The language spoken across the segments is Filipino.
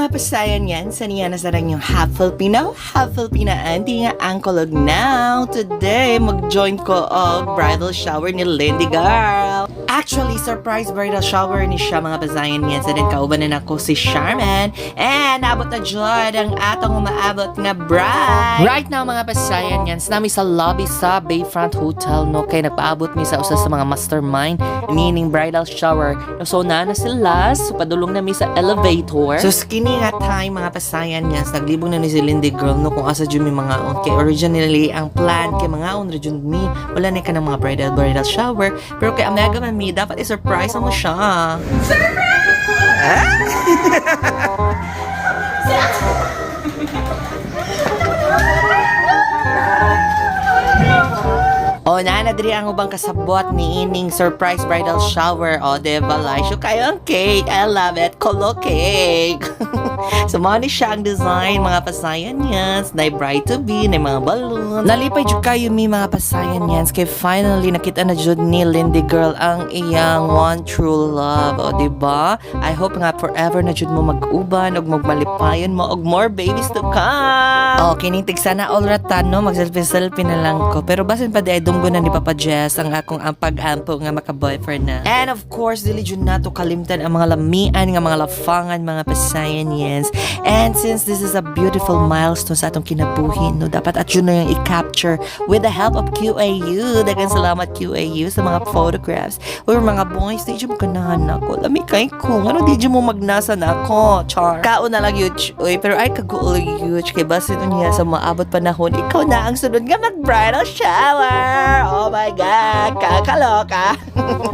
mga pasayan yan, sa niya na sarang yung half Filipino, half Filipina auntie nga uncle og now. Today, mag-join ko og bridal shower ni Lindy Girl. Actually, surprise bridal shower ni siya mga pasayan yan. Sa din kauban na ako si Charmin. And abot na dyan ang atong umaabot nga bride. Right now mga pasayan yan, nami sa lobby sa Bayfront Hotel no. Kay nagpaabot mi sa usa sa mga mastermind meaning bridal shower. So na sila, so padulong na mi sa elevator. So skinny nga time mga pasayan niya, naglibong na ni si Lindy Girl no kung asa dyan mi mga on. Kay originally ang plan kay mga on dyan mi, wala na ka ng mga bridal shower. Pero kay Omega man mi, dapat i-surprise mo siya. O nanadri ang ubang kasabot ni ining surprise bridal shower. O diba, Laisyo kayo ang cake. I love it. Kolo cake. So money siya ang design mga pasayan yans. Na bride to be, na mga balloon. Nalipay jud kayo mi mga pasayan yans. Kay finally nakita na jud ni Lindy Girl ang iyang one true love. O diba? I hope nga forever na jud mo mag-uban og magmalipayon mo og more babies to come. O kining sana all ratan no, mag-selfie na lang ko. Pero basin pa di dunggo na ni Papa Jess ang akong ang pag-ampo nga maka-boyfriend na. And of course, dili jud nato kalimtan ang mga lamian nga mga lafangan mga pasayan yes. And since this is a beautiful milestone sa atong kinabuhi, no, dapat at yun na yung i-capture with the help of QAU. Dagan salamat QAU sa mga photographs. Or mga boys, di dyan mo ganahan ako. Lami kay ko. Ano di dyan mo magnasa na ako? Char. Kao na lang yuch. Uy, pero ay kaguol yuch. Kay basin niya sa maabot panahon, ikaw na ang sunod nga mag-bridal shower. Oh my God, kakaloka.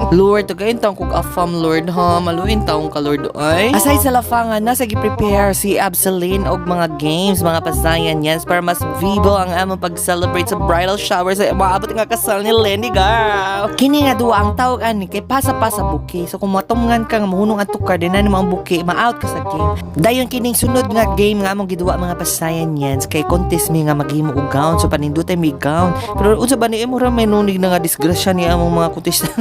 Lord, tagayin taong kong afam Lord ha. Maluin taong ka Lord ay. Aside sa lafangan, nasa gi-prepare si Absalin og mga games, mga pasayan yan para mas vivo ang among pag-celebrate sa bridal shower sa umaabot nga kasal ni Lindy Girl. Kini nga duwa ang tawag ani kay pasa-pasa buki. So kung matumngan ka nga mahunong ang tukar din na mga buki, ma-out ka sa game. Dayon kining sunod nga game nga among giduwa mga pasayan yan kay contest mi nga maghimo og gown. So panindutay mi gown. Pero unsa ba ni mura may nunig na nga disgrasya ni among mga contestant.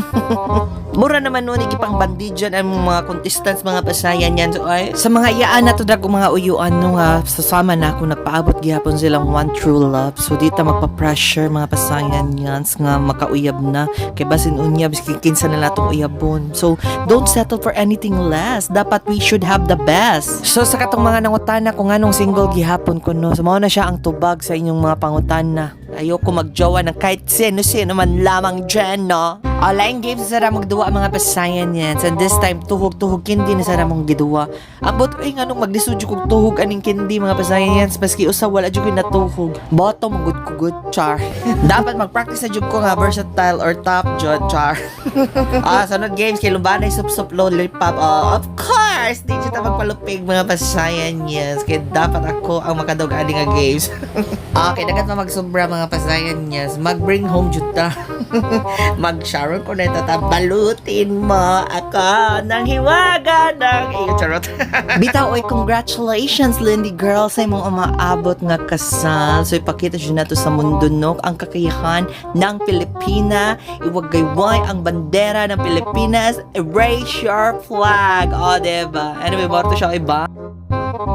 Mura naman nunig ipang bandidyan ang mga contestants mga pasayan yan. So ay sa mga iyaan na to dag mga uyuan no nga sasama na ako nagpaabot gihapon silang one true love. So dita magpa-pressure mga pasayan yan nga makauyab na kay basin unya biski kinsa na natong uyabon. So don't settle for anything less. Dapat we should have the best. So sa katong mga nangutana kung anong single gihapon ko no, so mao na siya ang tubag sa inyong mga pangutana. Ayoko magjowa ng kahit sino-sino man lamang dyan, no? Online games na sarang magduwa mga pasayan yan. And this time, tuhog-tuhog kindi na sarang mong giduwa. Abot, ay nga nung magdisudyo kong tuhog aning kindi mga pasayan yan. Maski usa, wala dyan na tuhog. Bottom, good, char. Dapat mag-practice na dyan ko nga versatile or top dyan, char. Sunod games, kay lumbanay, sup-sup, lollipop. Of course, di dyan ta magpalupig mga pasayan yan. Kaya dapat ako ang makadog aning nga games. Okay, dagat na magsobra mga pasayan yes. Mag-bring home juta. Mag-shower ko na ito. Balutin mo ako ng hiwaga ng iyo. Charot. Bitaw, oy, congratulations Lindy Girl sa imong umaabot nga kasal. So ipakita siya na to sa mundo no, ang kakayahan ng Filipina. Iwagayway ang bandera ng Pilipinas. Erase your flag. O, diba? Anyway, borto siya iba.